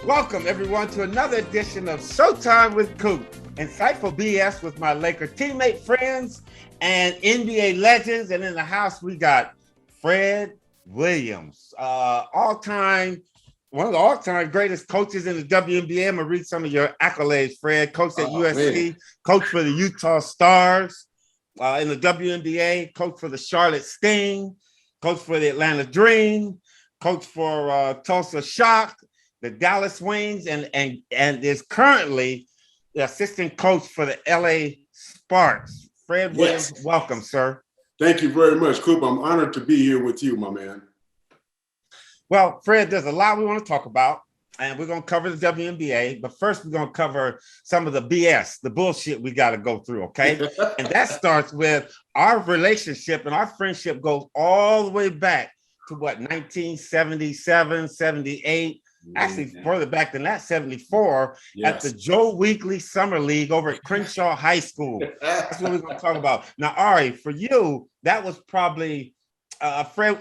Welcome, everyone, to another edition of Showtime with Coop. Insightful BS with my Laker teammate friends and NBA legends. And in the house, we got Fred Williams, one of the all-time greatest coaches in the WNBA. I'm going to read some of your accolades, Fred. Coach at USC, coach for the Utah Stars in the WNBA, coach for the Charlotte Sting, coach for the Atlanta Dream, coach for Tulsa Shock, the Dallas Wings, and is currently the assistant coach for the LA Sparks. Fred Williams, welcome, sir. Thank you very much, Coop. I'm honored to be here with you, my man. Well, Fred, there's a lot we want to talk about, and we're going to cover the WNBA, but first we're going to cover some of the BS, the bullshit we got to go through, okay? And that starts with our relationship, and our friendship goes all the way back to, 1977, 78, actually further back than that, 74, at the Joe Weekly Summer League over at Crenshaw High School. That's what we're going to talk about. Now, Ari, for you, that was probably, Fred,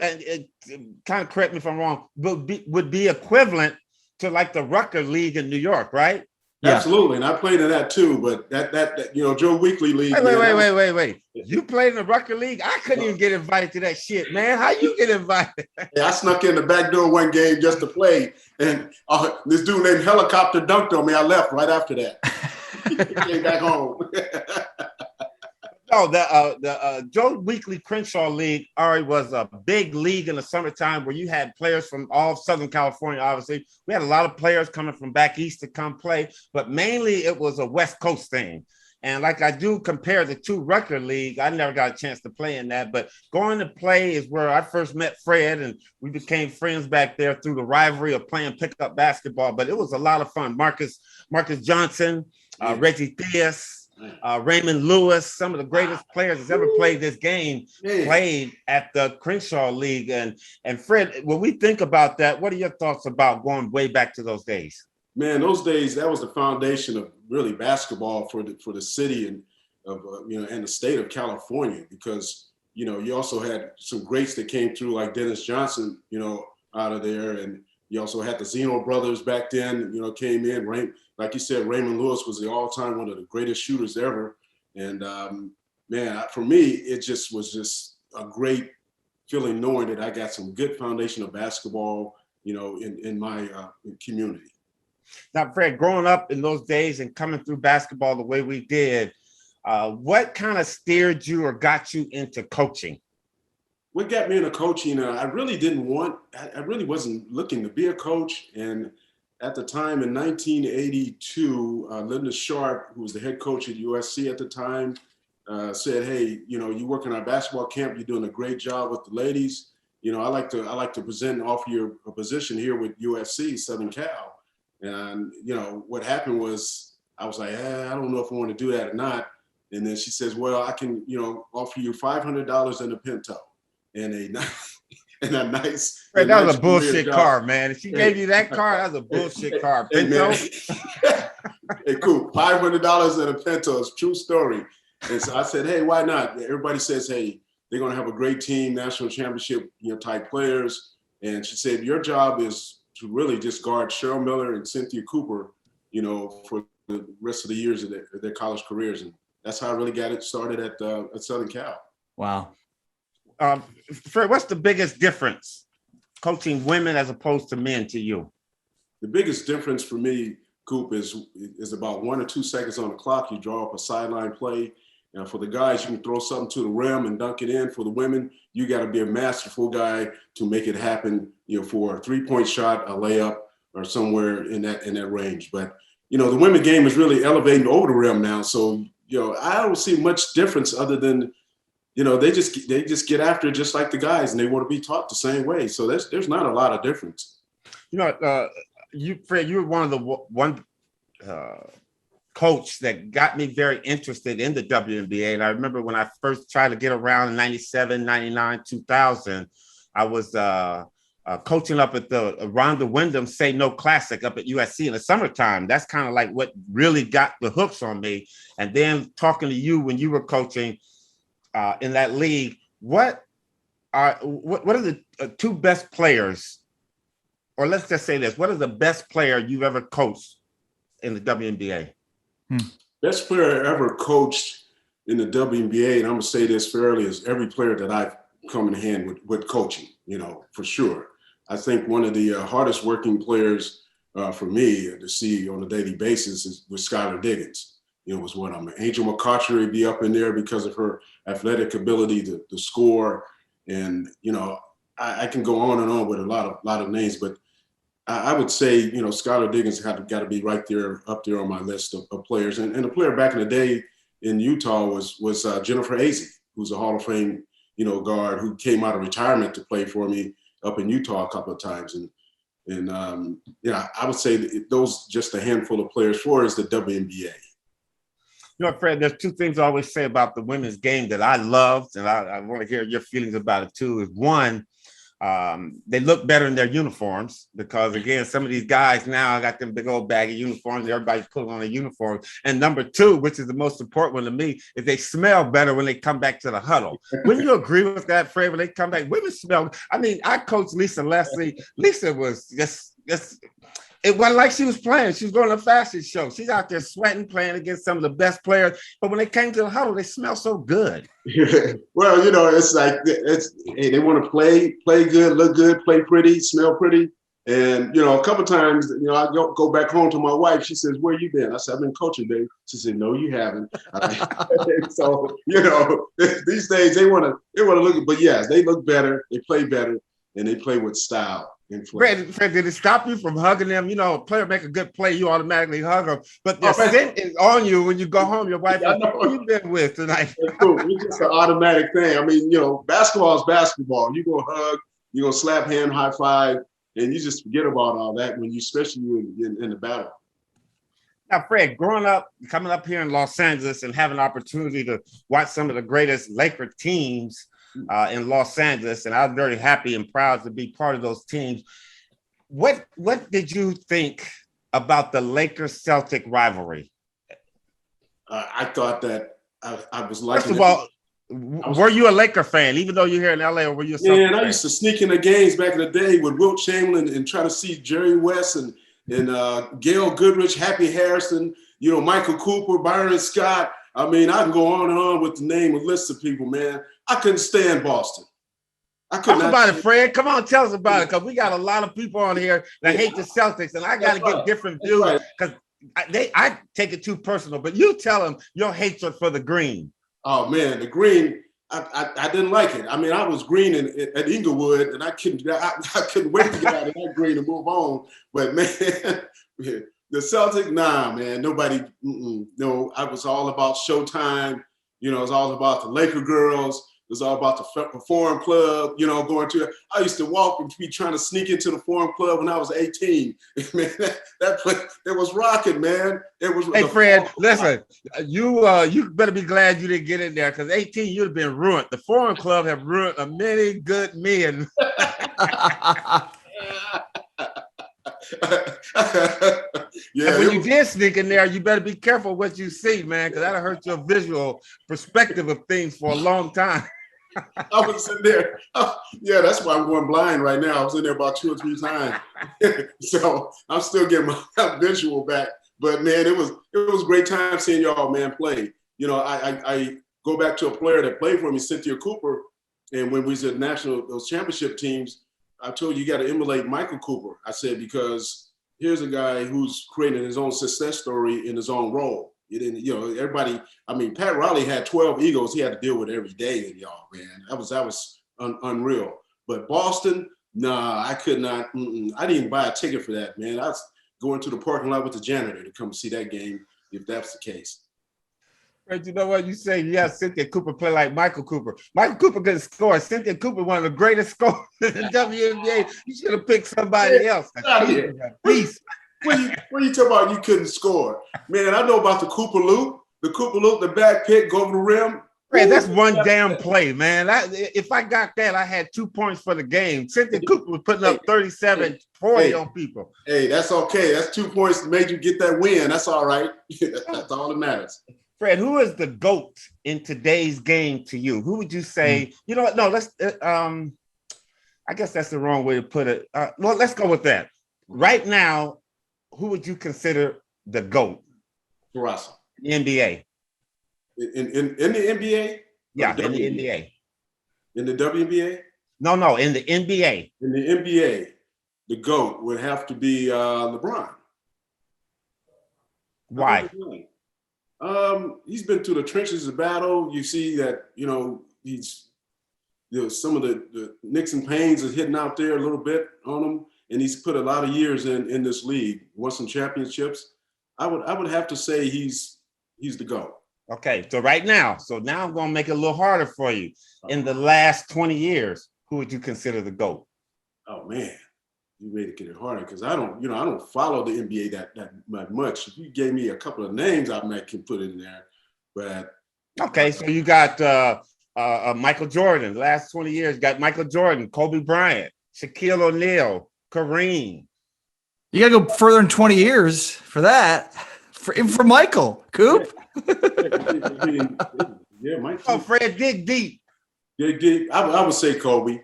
kind of correct me if I'm wrong, would be equivalent to like the Rucker League in New York, right? Yeah. Absolutely, and I played in that too. But that Joe Weekly League. Wait! You played in the Rucker League? I couldn't even get invited to that shit, man. How you get invited? Yeah, I snuck in the back door one game just to play, and this dude named Helicopter dunked on me. I left right after that. Came back home. No, the Joe Weekly Crenshaw League, Ari, was a big league in the summertime where you had players from all of Southern California, obviously. We had a lot of players coming from back east to come play, but mainly it was a West Coast thing. And like I do compare the two Rucker League, I never got a chance to play in that, but going to play is where I first met Fred, and we became friends back there through the rivalry of playing pickup basketball. But it was a lot of fun. Marcus Johnson, Reggie Theus, Raymond Lewis, some of the greatest players that's ever played this game, played at the Crenshaw League. And Fred, when we think about that, what are your thoughts about going way back to those days? Man, those days, that was the foundation of really basketball for the city and and the state of California, because you also had some greats that came through, like Dennis Johnson, out of there, and you also had the Zeno brothers back then, came in. Like you said, Raymond Lewis was the all-time one of the greatest shooters ever. And man, for me, it just was a great feeling knowing that I got some good foundation of basketball, in my community. Now, Fred, growing up in those days and coming through basketball the way we did, what kind of steered you or got you into coaching? What got me into coaching, I really wasn't looking to be a coach. And at the time in 1982, Linda Sharp, who was the head coach at USC at the time, said, "Hey, you work in our basketball camp. You're doing a great job with the ladies. I like to present and offer you a position here with USC, Southern Cal." And what happened was I was like, I don't know if I want to do that or not. And then she says, "Well, I can offer you $500 in a Pinto and a nice." Fred, that was a bullshit car, man. If she gave you that car, that was a bullshit car. Pinto. Hey, cool. $500 in a Pinto. It's a true story. And so I said, "Hey, why not?" Everybody says, "Hey, they're going to have a great team, national championship, type players." And she said, "Your job is to really just guard Cheryl Miller and Cynthia Cooper, for the rest of the years of their college careers." And that's how I really got it started at Southern Cal. Wow. Fred, what's the biggest difference coaching women as opposed to men to you? The biggest difference for me, Coop, is about 1 or 2 seconds on the clock. You draw up a sideline play. And for the guys, you can throw something to the rim and dunk it in. For the women, you got to be a masterful guy to make it happen, for a 3-point shot, a layup, or somewhere in that range. But, the women game is really elevating over the rim now. So, I don't see much difference other than, they just get after it just like the guys, and they want to be taught the same way. So there's not a lot of difference. Fred, you were one of the coach that got me very interested in the WNBA. And I remember when I first tried to get around in 97, 99, 2000, I was coaching up at the Rhonda Wyndham Say No Classic up at USC in the summertime. That's kind of like what really got the hooks on me. And then talking to you when you were coaching in that league, what are the two best players or let's just say this, what is the best player you've ever coached in the WNBA? Best player I ever coached in the WNBA, and I'm going to say this fairly, is every player that I've come in hand with coaching, for sure. I think one of the hardest working players for me to see on a daily basis was Skylar Diggins. Was one of them. Angel McCoughtry would be up in there because of her athletic ability to score. And, I can go on and on with a lot of names, but I would say, Skylar Diggins got to be right there, up there on my list of players. And a player back in the day in Utah was Jennifer Azzi, who's a Hall of Fame, guard who came out of retirement to play for me up in Utah a couple of times. And I would say that those just a handful of players for is the WNBA. Fred, there's two things I always say about the women's game that I loved, and I want to hear your feelings about it too. Is one, they look better in their uniforms because, again, some of these guys now got them big old baggy uniforms. Everybody's putting on a uniform. And number two, which is the most important one to me, is they smell better when they come back to the huddle. Wouldn't you agree with that, Fred? When they come back, women smell. I mean, I coached Lisa Leslie. Lisa was just it wasn't like she was playing. She was going to a fashion show. She's out there sweating, playing against some of the best players. But when they came to the huddle, they smell so good. Well, it's like they want to play good, look good, play pretty, smell pretty. And, a couple of times, I go back home to my wife. She says, "Where you been?" I said, "I've been coaching, babe." She said, "No, you haven't." So, these days they want to look good. But yes, they look better, they play better, and they play with style. Fred, did it stop you from hugging them? A player make a good play, you automatically hug them. But the scent is on you when you go home. Your wife, who you been with tonight? It's cool. It's just an automatic thing. I mean, basketball is basketball. You go hug, you go slap hand, high five, and you just forget about all that when especially in the battle. Now, Fred, growing up, coming up here in Los Angeles and having an opportunity to watch some of the greatest Laker teams in Los Angeles, and I was very happy and proud to be part of those teams. What did you think about the Lakers-Celtic rivalry? I thought that I was like. First of all, were you a Laker fan, even though you're here in LA, or were you a Celtic fan? I used to sneak in the games back in the day with Wilt Chamberlain and try to see Jerry West and Gail Goodrich, Happy Harrison, Michael Cooper, Byron Scott. I mean, I can go on and on with the name and list of people, man. I couldn't stand Boston. Talk about it, Fred. Come on, tell us about it, because we got a lot of people on here that hate the Celtics, and I got to get different views because I take it too personal. But you tell them your hatred for the green. Oh man, the green. I didn't like it. I mean, I was green at Inglewood, and I couldn't wait to get out of that green and move on. But man, the Celtics, nah, man, nobody. No, I was all about Showtime. It was all about the Laker girls. It was all about the Forum Club, going to it. I used to walk and be trying to sneak into the Forum Club when I was 18. Man, that place, it was rocking, man. It was. Hey, Fred, listen, you better be glad you didn't get in there, because 18, you'd have been ruined. The Forum Club have ruined many good men. Yeah, when you did sneak in there, you better be careful what you see, man, because that'll hurt your visual perspective of things for a long time. I was in there. Yeah, that's why I'm going blind right now. I was in there about 2 or 3 times. So I'm still getting my visual back. But man, it was a great time seeing y'all, man, play. I go back to a player that played for me, Cynthia Cooper, and when we was at those championship teams, I told you got to emulate Michael Cooper. I said, because here's a guy who's creating his own success story in his own role. Everybody. I mean, Pat Riley had 12 egos he had to deal with every day, and y'all, man, that was unreal. But Boston, nah, I could not. I didn't even buy a ticket for that, man. I was going to the parking lot with the janitor to come see that game, if that's the case. Right, you know what you say? Yeah, Cynthia Cooper play like Michael Cooper. Michael Cooper couldn't score. Cynthia Cooper, one of the greatest scorers in the WNBA. You should have picked somebody else. Peace. When you talk about you couldn't score, man, I know about the Cooper Loop, the back pick, go over the rim. Man, that's one damn play, man. If I got that, I had 2 points for the game. Cynthia Cooper was putting up 37, 40 on people. Hey, that's okay. That's 2 points that made you get that win. That's all right. That's all that matters. Fred, who is the GOAT in today's game to you? Who would you say? You know what? No, let's. I I guess that's the wrong way to put it. Well, let's go with that. Right now, who would you consider the GOAT? For us. The NBA. In the NBA? Yeah, in the NBA. In the WNBA? No, in the NBA. In the NBA, the GOAT would have to be LeBron. Why? He's been through the trenches of battle. You see that, some of the nicks and pains is hitting out there a little bit on him, and he's put a lot of years in this league. Won some championships. I would have to say he's the GOAT. Okay, so now I'm going to make it a little harder for you. In the last 20 years, who would you consider the GOAT? Oh man, you made it get it harder because I don't follow the NBA that much. If you gave me a couple of names, I might can put it in there. But okay, so you got Michael Jordan. The last 20 years, you got Michael Jordan, Kobe Bryant, Shaquille O'Neal, Kareem. You got to go further than 20 years for that. For Michael, Coop. Yeah, Mike. Oh, Fred, dig deep. Dig deep. I would say Kobe.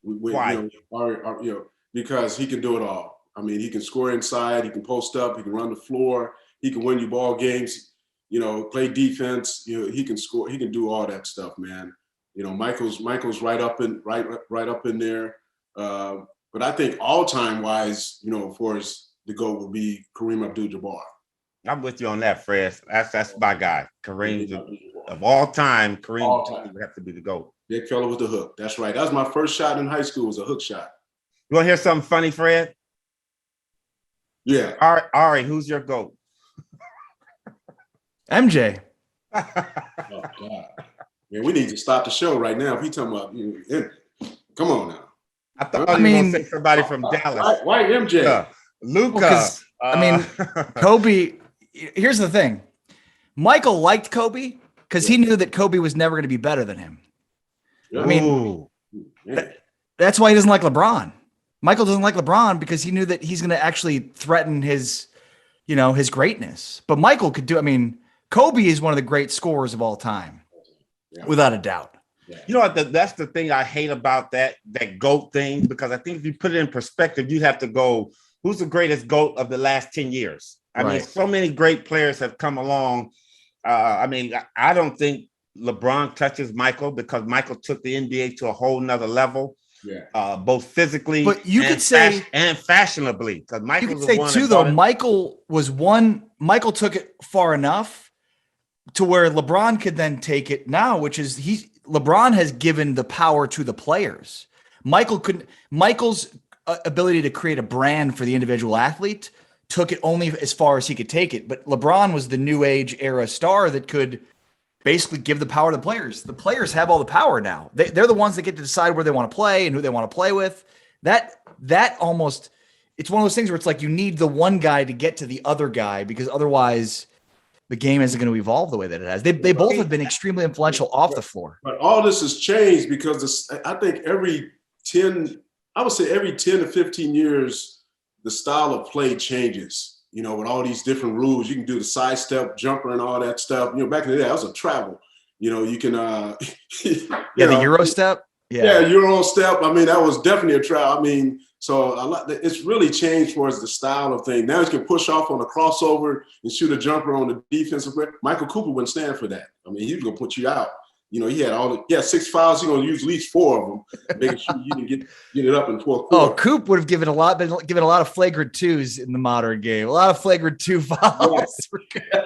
Why? Because he can do it all. I mean, he can score inside, he can post up, he can run the floor, he can win you ball games, play defense, he can score, he can do all that stuff, man. Michael's right up in there. But I think all-time wise, for us, the GOAT would be Kareem Abdul-Jabbar. I'm with you on that, Fred. That's my guy. Kareem, of all time, Kareem would have to be the GOAT. Big fella with the hook. That's right. That was my first shot in high school, was a hook shot. You want to hear something funny, Fred? Yeah. Ari, who's your GOAT? MJ. Oh, God. Man, we need to stop the show right now. If you talking about, come on now. I thought you were going to say somebody from Dallas. Why MJ? Luka. Kobe, here's the thing. Michael liked Kobe because he knew that Kobe was never going to be better than him. Yeah. I mean, that's why he doesn't like LeBron. Michael doesn't like LeBron because he knew that he's going to actually threaten his greatness. But Michael could do, Kobe is one of the great scorers of all time, without a doubt. Yeah. You know what? That's the thing I hate about that GOAT thing, because I think if you put it in perspective, you'd have to go, who's the greatest GOAT of the last 10 years? I mean, so many great players have come along. I don't think LeBron touches Michael because Michael took the NBA to a whole nother level. Yeah. Both physically, but you could say and fashionably, because Michael. You could say too, though. Michael took it far enough to where LeBron could then take it now, which is LeBron has given the power to the players. Michael's ability to create a brand for the individual athlete took it only as far as he could take it. But LeBron was the new age era star that could basically give the power to the players. The players have all the power now. They're the ones that get to decide where they want to play and who they want to play with. That almost, it's one of those things where it's like you need the one guy to get to the other guy, because otherwise the game isn't going to evolve the way that it has. They both have been extremely influential off the floor. But all this has changed because I think every 10 to 15 years, the style of play changes. With all these different rules, you can do the sidestep, jumper, and all that stuff. Back in the day, that was a travel. You can, the Euro step. Yeah, Euro step. That was definitely a travel. So it's really changed for us, the style of thing. Now you can push off on a crossover and shoot a jumper on the defensive play. Michael Cooper wouldn't stand for that. He was gonna put you out. He had 6 fouls. He's gonna use at least 4 of them, making sure you didn't get it up in 4 quarters. Oh, Coop would have given a lot of flagrant 2s in the modern game. A lot of flagrant 2 fouls.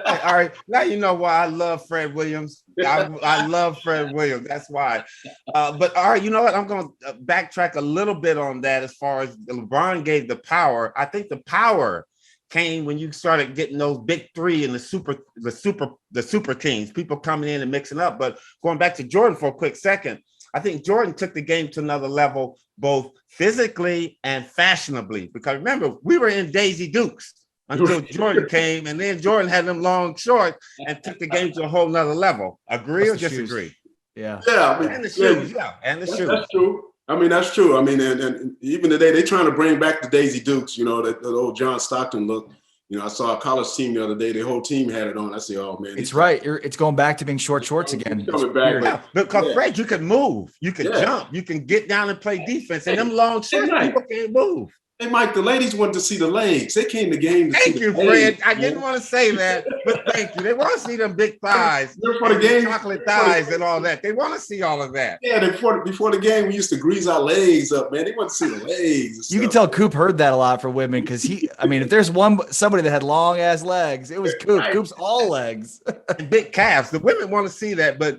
All right, now you know why I love Fred Williams. I love Fred Williams. That's why. But all right, you know what? I'm going to backtrack a little bit on that. As far as LeBron gave the power, I think the power came when you started getting those big three and the super teams, people coming in and mixing up. But going back to Jordan for a quick second, I think Jordan took the game to another level, both physically and fashionably. Because remember, we were in Daisy Dukes until Jordan came, and then Jordan had them long shorts and took the game to a whole nother level. Agree or disagree? Yeah. And the shoes. And the shoes. That's true. That's true. And even today, they're trying to bring back the Daisy Dukes, that old John Stockton look. You know, I saw a college team the other day. The whole team had it on. I say, "Oh man, it's right. It's going back to being short shorts again. It's coming back, Yeah, because Fred, you can move, you can jump, you can get down and play defense, and them long shorts, people can't move. Hey, Mike, the ladies want to see the legs. They came to the game to see the legs. Thank you, Fred. I didn't want to say that, but thank you. They want to see them big thighs, for the game, chocolate thighs, and all that. They want to see all of that. Yeah, before the game, we used to grease our legs up, man. They want to see the legs. You can tell Coop heard that a lot for women because if there's somebody that had long ass legs, it was Coop. Right. Coop's all legs, and big calves. The women want to see that, but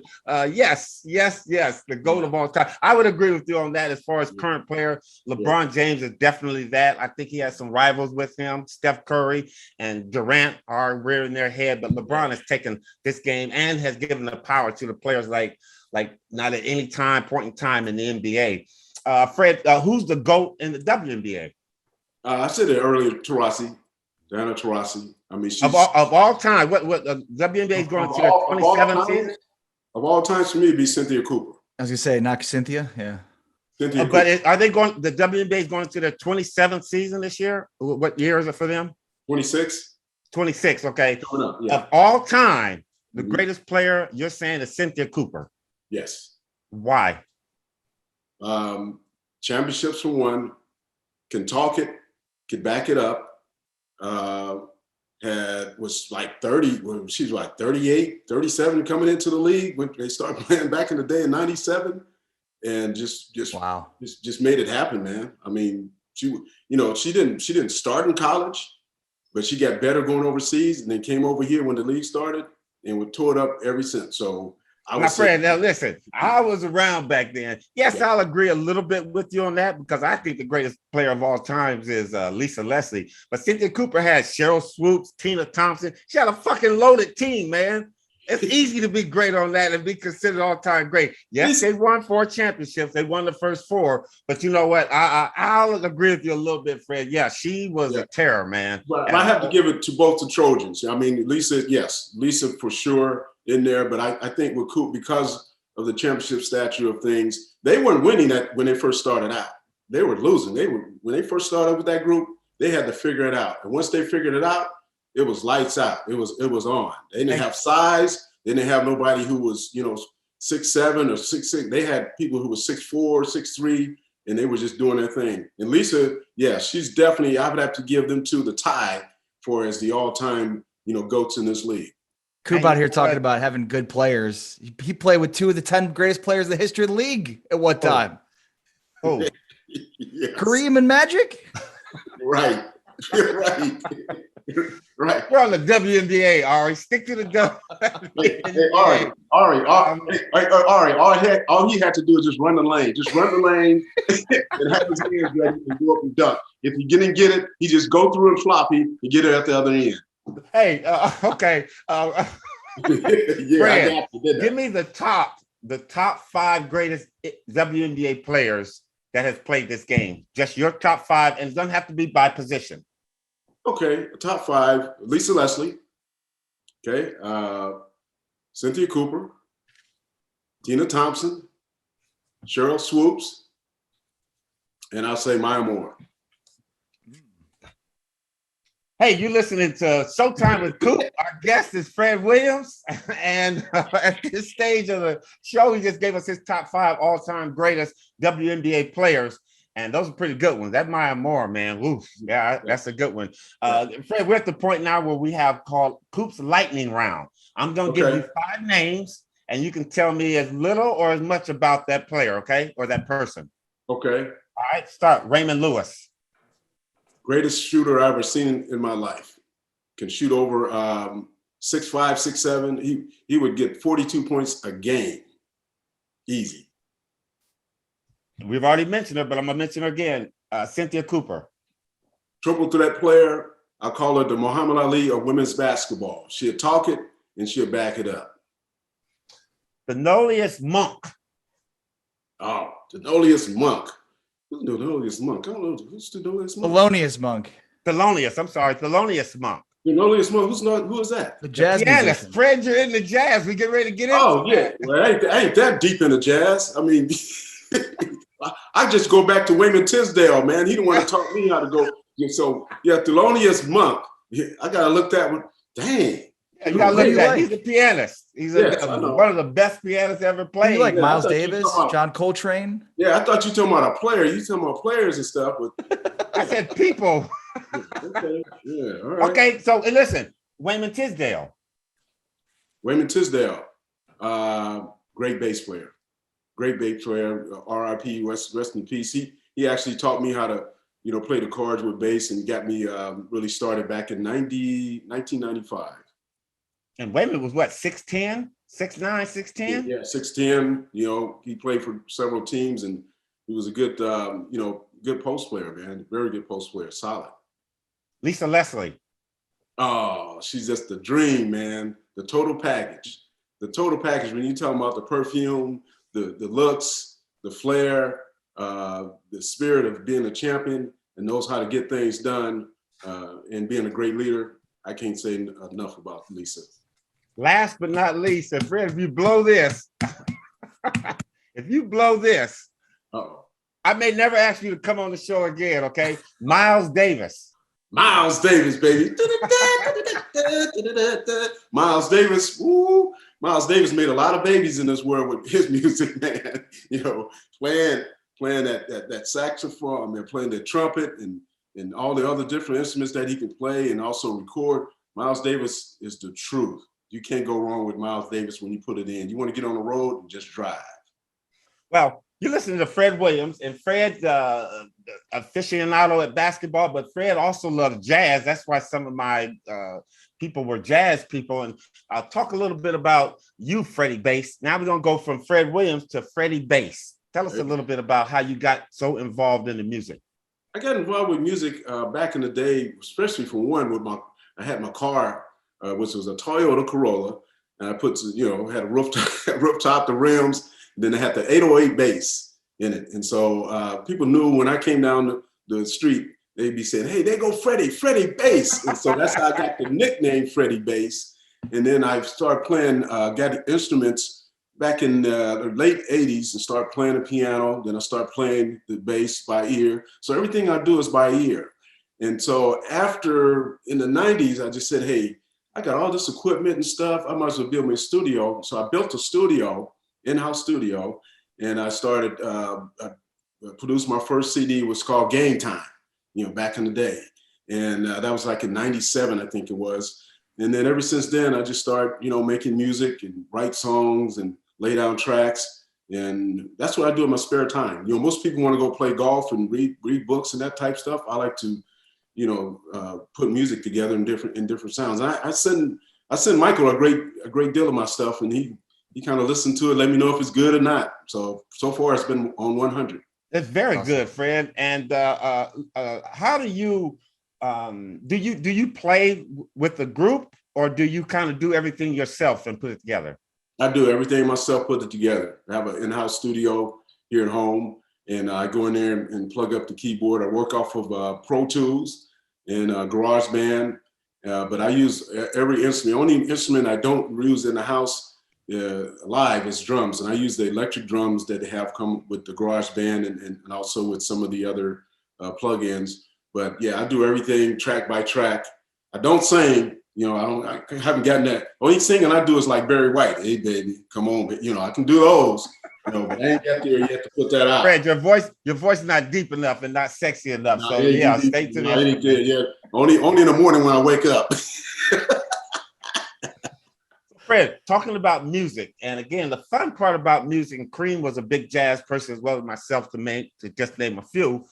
yes, the GOAT of all time. I would agree with you on that. As far as current player, LeBron James is definitely that. I think he has some rivals with him. Steph Curry and Durant are rearing their head, but LeBron has taken this game and has given the power to the players like not at any point in time in the NBA. Fred, who's the GOAT in the WNBA? I said it earlier, Diana Taurasi. I mean, she's of all time. What WNBA is going to their 27th season? Of all times, for me, it'd be Cynthia Cooper. I was gonna say, not Cynthia, yeah. But are they going? The WNBA is going to their 27th season this year. What year is it for them? 26. 26. Okay. Up, yeah. Of all time, the greatest player you're saying is Cynthia Cooper. Yes. Why? Championships for one. Can talk it. Can back it up. Was like 30. When she was like 38, 37 coming into the league when they started playing back in the day in '97. And just made it happen, man. I mean, she didn't start in college, but she got better going overseas, and then came over here when the league started, and we tore it up ever since. So my friend, now listen, I was around back then. Yes, I'll agree a little bit with you on that because I think the greatest player of all times is Lisa Leslie. But Cynthia Cooper had Cheryl Swoops, Tina Thompson. She had a fucking loaded team, man. It's easy to be great on that and be considered all-time great. Yes, they won 4 championships. They won the first 4. But you know what? I'll agree with you a little bit, Fred. Yeah, she was a terror, man. But I have to give it to both the Trojans. I mean, Lisa for sure in there. But I think with Coop, because of the championship stature of things, they weren't winning that when they first started out. They were losing. When they first started with that group, they had to figure it out. And once they figured it out, it was lights out. It was on. They didn't have size. They didn't have nobody who was, 6'7" or 6'6". They had people who were 6'4", 6'3", and they were just doing their thing. And Lisa, she's definitely, I would have to give them two the tie for as the all-time, GOATs in this league. Coop out here talking about having good players. He played with 2 of the 10 greatest players in the history of the league at one time. Oh, yes. Kareem and Magic? Right. Right. Right. We're on the WNBA, Ari. Stick to the WNBA. Ari, all he had to do is just run the lane. Just run the lane and have his hands ready and go up and dunk. If he didn't get it, he just go through and floppy and get it at the other end. Hey, okay. Fred, give me the top 5 greatest WNBA players that has played this game. Just your top 5, and it doesn't have to be by position. Okay, top 5, Lisa Leslie. Okay, Cynthia Cooper, Tina Thompson, Cheryl Swoops, and I'll say Maya Moore. Hey, you listening to Showtime with Coop. Our guest is Fred Williams. And at this stage of the show, he just gave us his top 5 all-time greatest WNBA players. And those are pretty good ones. That Maya Moore, man. Oof, yeah, that's a good one. Fred, we're at the point now where we have called Coop's Lightning Round. I'm going to give you 5 names, and you can tell me as little or as much about that player, okay? Or that person. Okay. All right, start. Raymond Lewis. Greatest shooter I've ever seen in my life. Can shoot over 6'5", 6'7". He would get 42 points a game. Easy. We've already mentioned her, but I'm going to mention her again. Cynthia Cooper. Triple threat player. I call her the Muhammad Ali of women's basketball. She'll talk it and she'll back it up. Thelonious Monk. Oh, Thelonious Monk. Who's the Thelonious Monk? I don't know. Who's the Thelonious Monk? Thelonious Monk. Thelonious Monk. Thelonious Monk. Who is that? The jazz musician. Fred, you're in the jazz. We get ready to get into Oh, yeah. Well, I ain't that deep in the jazz. I mean, I just go back to Wayman Tisdale, man. He the one that taught me how to go. So, Thelonious Monk Yeah, I gotta look that one. Dang. Yeah, you gotta look at that. He's a pianist. He's one of the best pianists ever played. Who you like, Yeah, Miles Davis, John Coltrane? Yeah, I thought you were talking about a player. You talking about players and stuff. But I said people. okay. Yeah. All right. Okay. So listen, Wayman Tisdale. Wayman Tisdale, great bass player. Great bass player. R.I.P. Rest in peace. He actually taught me how to, play the chords with bass and got me really started back in 1995. And Wayman was what, 6'10", 6'9", 6'10"? Yeah, 6'10". He played for several teams, and he was a good, good post player, man. Very good post player, solid. Lisa Leslie. Oh, she's just the dream, man. The total package. The total package. When you talking about the perfume, the looks, the flair, the spirit of being a champion and knows how to get things done, and being a great leader, I can't say enough about Lisa. Last but not least, and Fred, if you blow this, Uh-oh. I may never ask you to come on the show again, okay? Miles Davis. Miles Davis, baby. Miles Davis. Woo. Miles Davis made a lot of babies in this world with his music, man. Playing that saxophone, man, playing the trumpet and all the other different instruments that he can play and also record. Miles Davis is the truth. You can't go wrong with Miles Davis when you put it in. You want to get on the road and just drive. Well, you listen to Fred Williams, and Fred, aficionado at basketball, but Fred also loved jazz. That's why some of my people were jazz people. And I'll talk a little bit about you, Freddie Bass. Now we're going to go from Fred Williams to Freddie Bass. Tell us a little bit about how you got so involved in the music. I got involved with music back in the day, especially for one, I had my car, which was a Toyota Corolla, and I put, had a rooftop, the rims, then I had the 808 bass in it. And so people knew when I came down the street, they'd be saying, hey, there go Freddie Bass. And so that's how I got the nickname Freddie Bass. And then I started playing, got instruments back in the late 80s and started playing the piano. Then I started playing the bass by ear. So everything I do is by ear. And so after, in the 90s, I just said, hey, I got all this equipment and stuff. I might as well build me a studio. So I built a studio, in-house studio, and I started, produced my first CD, was called Game Time, back in the day. And that was like in 97, I think it was. And then ever since then, I just started, making music and write songs and lay down tracks. And that's what I do in my spare time. Most people want to go play golf and read books and that type stuff. I like to, put music together in different sounds. I send Michael a great deal of my stuff, and he kind of listened to it, let me know if it's good or not. So far it's been on 100. It's very good, Fred. And how do you play with the group, or do you kind of do everything yourself and put it together? I do everything myself, put it together. I have an in-house studio here at home, and I go in there and plug up the keyboard. I work off of Pro Tools and GarageBand, but I use every instrument. The only instrument I don't use in the house live is drums, and I use the electric drums that they have come with the GarageBand and also with some of the other plugins. But yeah, I do everything track by track. I don't sing, I haven't gotten that. Only singing I do is like Barry White. Hey baby, come on, but I can do those. But I ain't got there yet to put that out. Fred, your voice is not deep enough and not sexy enough. No, so yeah, stay to this. Yeah. Only in the morning when I wake up. Fred, talking about music, and again, the fun part about music, and Cream was a big jazz person as well as myself, to just name a few.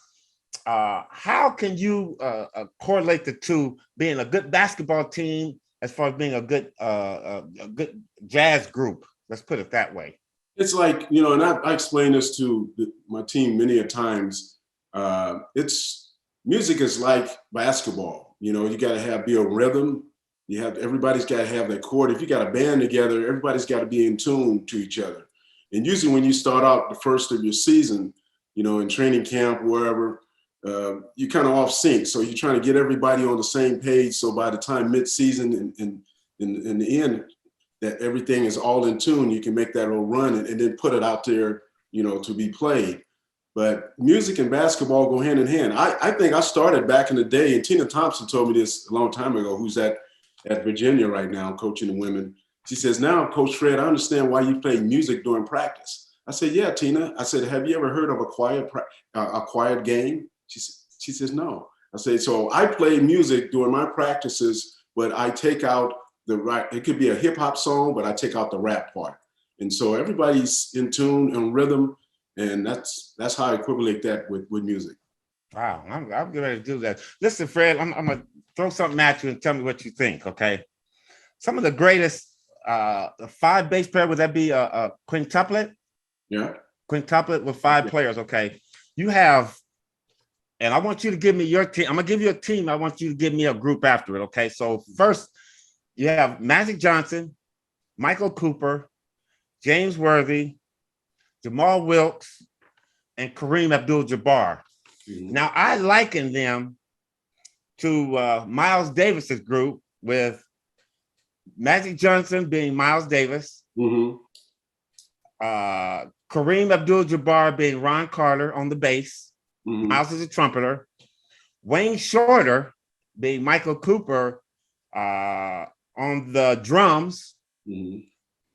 How can you correlate the two, being a good basketball team as far as being a good jazz group? Let's put it that way. It's like, and I explain this to my team many a times. Music is like basketball. You got to be a rhythm. Everybody's got to have that chord. If you got a band together, everybody's got to be in tune to each other. And usually when you start out the first of your season, in training camp, wherever, you kind of off sync. So you're trying to get everybody on the same page. So by the time mid-season and in the end, that everything is all in tune, you can make that little run and then put it out there, to be played. But music and basketball go hand in hand. I think I started back in the day, and Tina Thompson told me this a long time ago, who's at Virginia right now, coaching the women. She says, now, Coach Fred, I understand why you play music during practice. I said, yeah, Tina. I said, have you ever heard of a quiet game? She says, no. I said, so I play music during my practices, but I take out it could be a hip hop song, but I take out the rap part. And so everybody's in tune and rhythm. And that's how I equivalent that with music. Wow, I'm getting ready to do that. Listen, Fred, I'm gonna throw something at you and tell me what you think. Okay, some of the greatest, the 5 bass player, would that be a quintuplet? Yeah, quintuplet with 5 players. Okay, you have, and I want you to give me your team. I'm gonna give you a team. I want you to give me a group after it. Okay, so first you have Magic Johnson, Michael Cooper, James Worthy, Jamal Wilkes, and Kareem Abdul-Jabbar. Mm-hmm. Now, I liken them to Miles Davis's group, with Magic Johnson being Miles Davis, mm-hmm. Kareem Abdul-Jabbar being Ron Carter on the bass, mm-hmm. Miles is a trumpeter, Wayne Shorter being Michael Cooper on the drums, mm-hmm.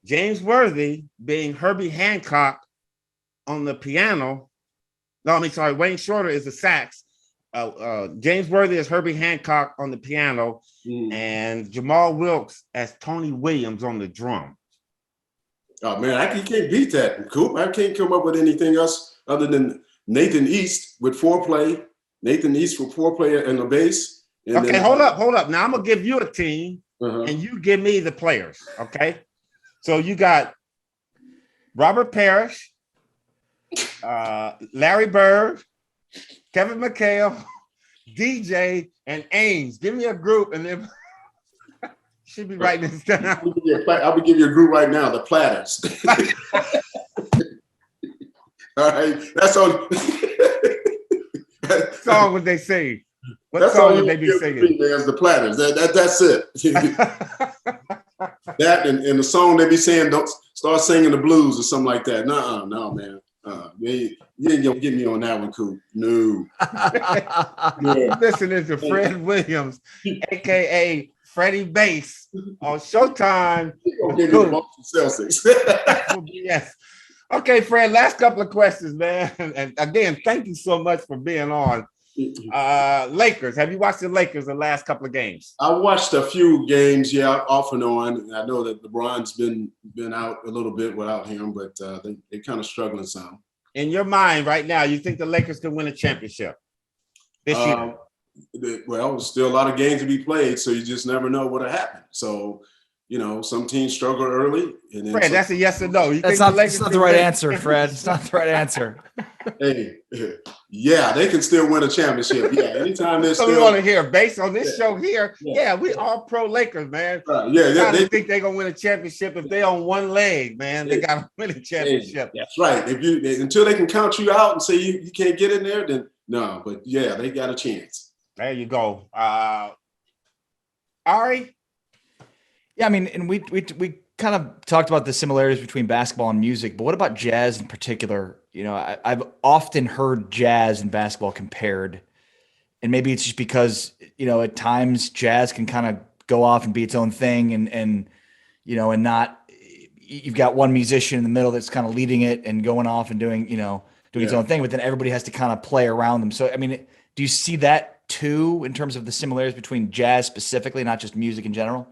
James Worthy being Herbie Hancock on the piano. No, I mean, sorry, Wayne Shorter is the sax. James Worthy is Herbie Hancock on the piano, and Jamal Wilkes as Tony Williams on the drum. Oh, man, you can't beat that, Coop. I can't come up with anything else other than Nathan East with foreplay. Nathan East with foreplay and the bass. And okay, then, hold up. Now, I'm going to give you a team, and you give me the players, okay? So you got Robert Parrish, Larry Bird, Kevin McHale, DJ, and Ames. Give me a group, and then should be writing this down. I'll give you a group right now, the Platters. All right, that's on. What song would they sing? What song would they be singing? There's the Platters. That's it. That and the song they be saying, don't start singing the blues or something like that. No, man. You ain't gonna get me on that one, Coop. No. Listening to Fred Williams, aka Freddie Bass, on Showtime with Coop. Celtics. Yes. Okay, Fred, last couple of questions, man. And again, thank you so much for being on. Lakers. Have you watched the Lakers the last couple of games? I watched a few games, off and on. I know that LeBron's been out a little bit without him, but they're kind of struggling some. In your mind right now, you think the Lakers could win a championship this year? Well, there's still a lot of games to be played, so you just never know what'll happen. So, some teams struggle early. And then Fred, that's a yes or no. That's not the right answer, Fred. It's not the right answer. Hey, yeah, they can still win a championship. Yeah, anytime they're so we want to hear, based on this show here, we all pro Lakers, man. They think they're going to win a championship if they on one leg, man. They got to win a championship. That's right. Until they can count you out and say you can't get in there, then no. But, they got a chance. There you go. Ari? Yeah, I mean, and we kind of talked about the similarities between basketball and music, but what about jazz in particular? I've often heard jazz and basketball compared, and maybe it's just because, at times jazz can kind of go off and be its own thing and not, you've got one musician in the middle that's kind of leading it and going off and doing its own thing, but then everybody has to kind of play around them. So, I mean, do you see that too in terms of the similarities between jazz specifically, not just music in general?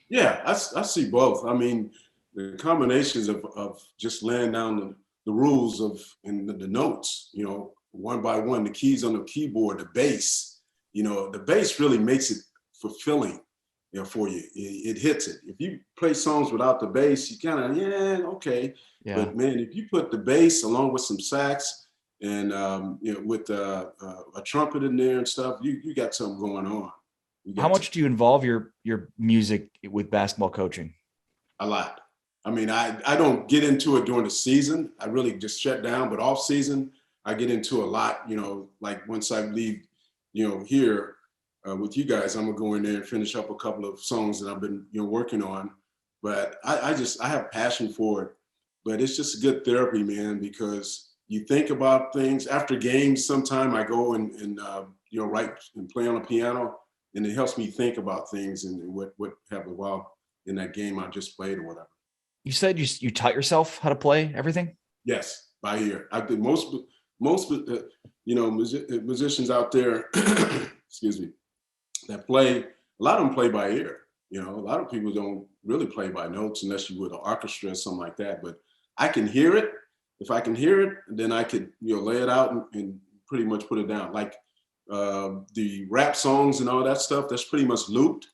Yeah, I see both. I mean, the combinations of just laying down the rules and the notes, one by one, the keys on the keyboard, the bass, the bass really makes it fulfilling, for you. It hits it. If you play songs without the bass, you kind of, okay. Yeah. But man, if you put the bass along with some sax and, with a trumpet in there and stuff, you got something going on. How much do you involve your music with basketball coaching? A lot. I mean, I don't get into it during the season. I really just shut down, but off season, I get into a lot, like once I leave, here with you guys, I'm gonna go in there and finish up a couple of songs that I've been, working on. But I have passion for it, but it's just good therapy, man, because you think about things after games. Sometime I go and write and play on the piano, and it helps me think about things and what happened while in that game I just played or whatever. You said you taught yourself how to play everything? Yes, by ear. I did most musicians out there, excuse me, that play. A lot of them play by ear. A lot of people don't really play by notes unless you with an orchestra or something like that. But I can hear it. If I can hear it, then I could lay it out and pretty much put it down. Like the rap songs and all that stuff, that's pretty much looped.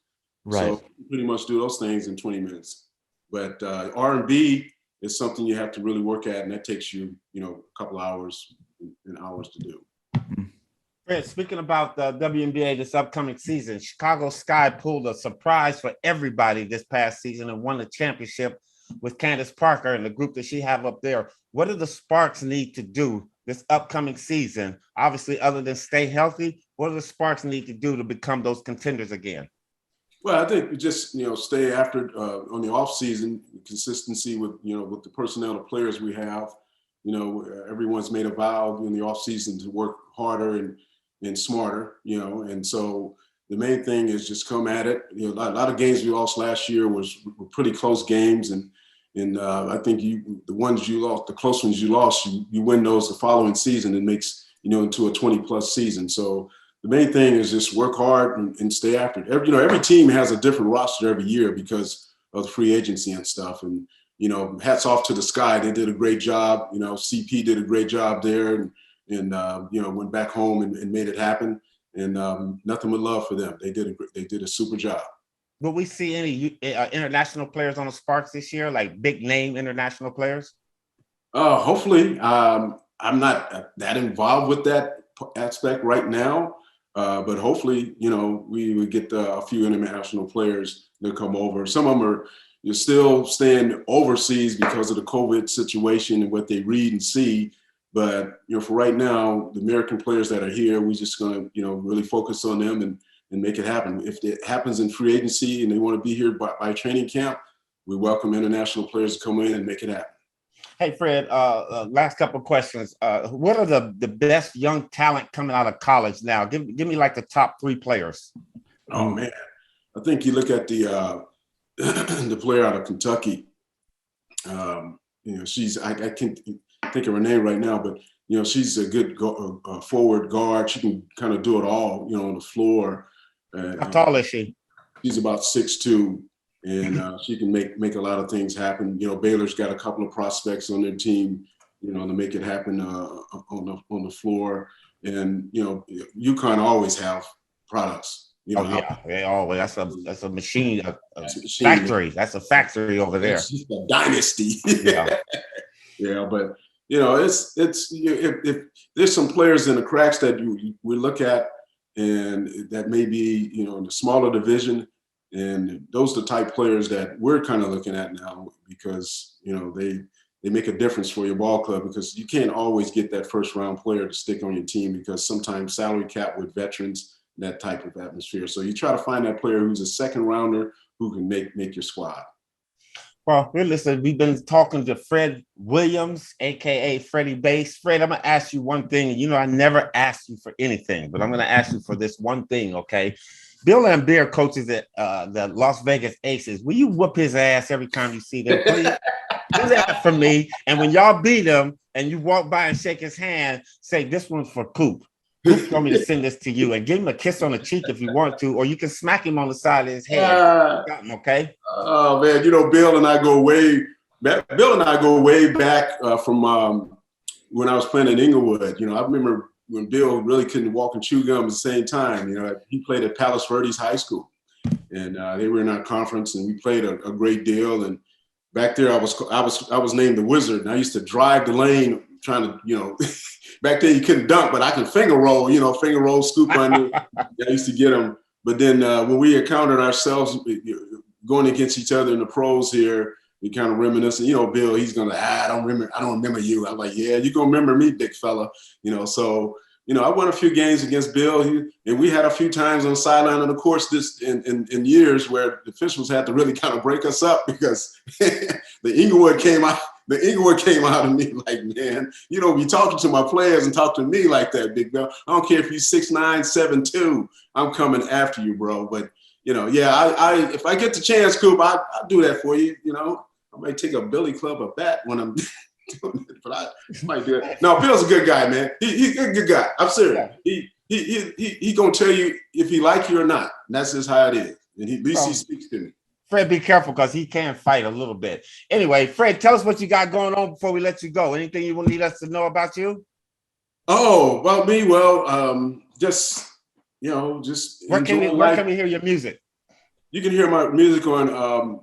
Right. So you pretty much do those things in 20 minutes. But R&B is something you have to really work at, and that takes you, a couple hours and hours to do. Fred, speaking about the WNBA this upcoming season, Chicago Sky pulled a surprise for everybody this past season and won the championship with Candace Parker and the group that she have up there. What do the Sparks need to do this upcoming season? Obviously, other than stay healthy, what do the Sparks need to do to become those contenders again? Well, I think we just, stay after on the off season, consistency with, with the personnel, the players we have. Everyone's made a vow in the off season to work harder and smarter, and so the main thing is just come at it. A lot of games we lost last year were pretty close games, and I think the ones you lost, the close ones you lost, you win those the following season. It makes into a 20+ season. So the main thing is just work hard and stay after it. Every team has a different roster every year because of the free agency and stuff. And hats off to the Sky. They did a great job. CP did a great job there, and went back home and made it happen. And nothing but love for them. They did a super job. Will we see any international players on the Sparks this year, like big name international players? Hopefully. I'm not that involved with that aspect right now, but hopefully, we would get a few international players that come over. Some of them you're still staying overseas because of the COVID situation and what they read and see. But, for right now, the American players that are here, we're just going to, really focus on them and make it happen. If it happens in free agency and they want to be here by training camp, we welcome international players to come in and make it happen. Hey, Fred, last couple of questions. What are the best young talent coming out of college now? Give me like the top 3 players. Oh, man. I think you look at the the player out of Kentucky. She's I can't think of her name right now, but she's a good forward guard. She can kind of do it all, on the floor. How tall is she? She's about 6'2", and she can make a lot of things happen. Baylor's got a couple of prospects on their team, to make it happen on the floor. And UConn always have products. They always. That's a machine, a factory. That's a factory over there. It's just a dynasty. Yeah. Yeah, but it's if there's some players in the cracks that we look at, and that may be in the smaller division, and those are the type players that we're kind of looking at now, because they make a difference for your ball club, because you can't always get that first round player to stick on your team, because sometimes salary cap with veterans, that type of atmosphere. So you try to find that player who's a second rounder who can make your squad. Well, listen, we've been talking to Fred Williams, a.k.a. Freddie Bass. Fred, I'm going to ask you one thing. I never asked you for anything, but I'm going to ask you for this one thing, okay? Bill Laimbeer coaches at the Las Vegas Aces. Will you whoop his ass every time you see them? Please do that for me. And when y'all beat him and you walk by and shake his hand, say, this one's for Coop. Coop told me to send this to you, and give him a kiss on the cheek if you want to, or you can smack him on the side of his head. Got him, okay? Oh man, Bill and I go way back. From when I was playing in Inglewood. I remember when Bill really couldn't walk and chew gum at the same time. He played at Palos Verdes High School, and they were in our conference, and we played a great deal. And back there, I was named the Wizard, and I used to drive the lane trying to, back then you couldn't dunk, but I can finger roll, scoop under. I used to get them. But then when we encountered ourselves going against each other in the pros here, we kind of reminisce. Bill, he's gonna, I don't remember you. I'm like, yeah, you're gonna remember me, big fella. So I won a few games against Bill, and we had a few times on the sideline of the course in years where the officials had to really kind of break us up, because the Inglewood came out. the Inglewood came out of me like, man, you don't be talking to my players and talk to me like that, big bro. I don't care if you're 6'9", 7'2", I'm coming after you, bro. But, you know, yeah, I if I get the chance, Coop, I'll do that for you, you know. I might take a billy club or bat when I'm doing it, but I might do it. No, Bill's a good guy, man. He's a good guy. I'm serious. Yeah. He gonna tell you if he like you or not. And that's just how it is. And at least he speaks to me. Fred, be careful because he can fight a little bit. Anyway, Fred, tell us what you got going on before we let you go. Anything you will need us to know about you? Oh, well, me, just, you know, just where can we hear your music? You can hear my music on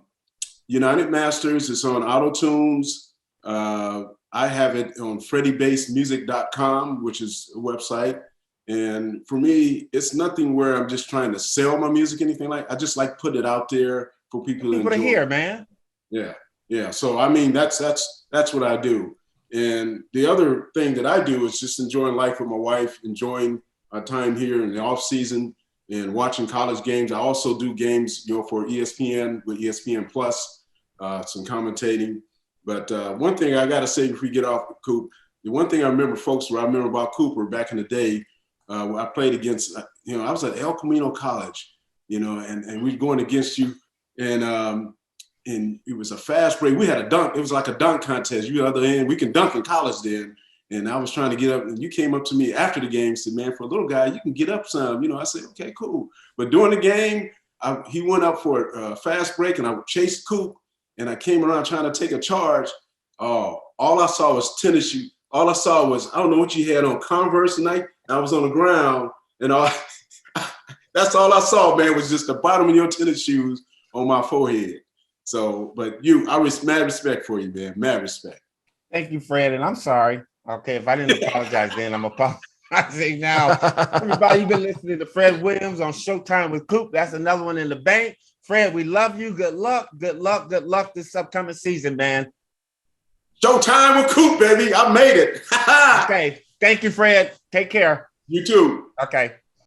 United Masters. It's on Auto-Tunes. I have it on FreddieBassMusic.com, which is a website. And for me, it's nothing where I'm just trying to sell my music, anything like. I just like put it out there for people to hear, man. Yeah. So I mean, that's what I do. And the other thing that I do is just enjoying life with my wife, enjoying our time here in the off season, and watching college games. I also do games, you know, for ESPN with ESPN Plus, some commentating. But one thing I got to say before we get off, Coop, the one thing I remember about Cooper back in the day, I played against, you know, I was at El Camino College, you know, and we were going against you, and it was a fast break. We had a dunk. It was like a dunk contest. You other end, we can dunk in college then. And I was trying to get up, and you came up to me after the game and said, man, for a little guy, you can get up some. You know, I said, okay, cool. But during the game, he went up for a fast break, and I chased Coop, and I came around trying to take a charge. Oh, all I saw was tennis shoes. All I saw was, I don't know what you had on, Converse tonight. I was on the ground, and that's all I saw, man, was just the bottom of your tennis shoes on my forehead. So, but mad respect for you, man, mad respect. Thank you, Fred, and I'm sorry. Okay, if I didn't apologize then, I'm apologizing now. Everybody, you've been listening to Fred Williams on Showtime with Coop. That's another one in the bank. Fred, we love you. Good luck this upcoming season, man. Showtime with Coop, baby. I made it. Okay. Thank you, Fred. Take care. You too. Okay.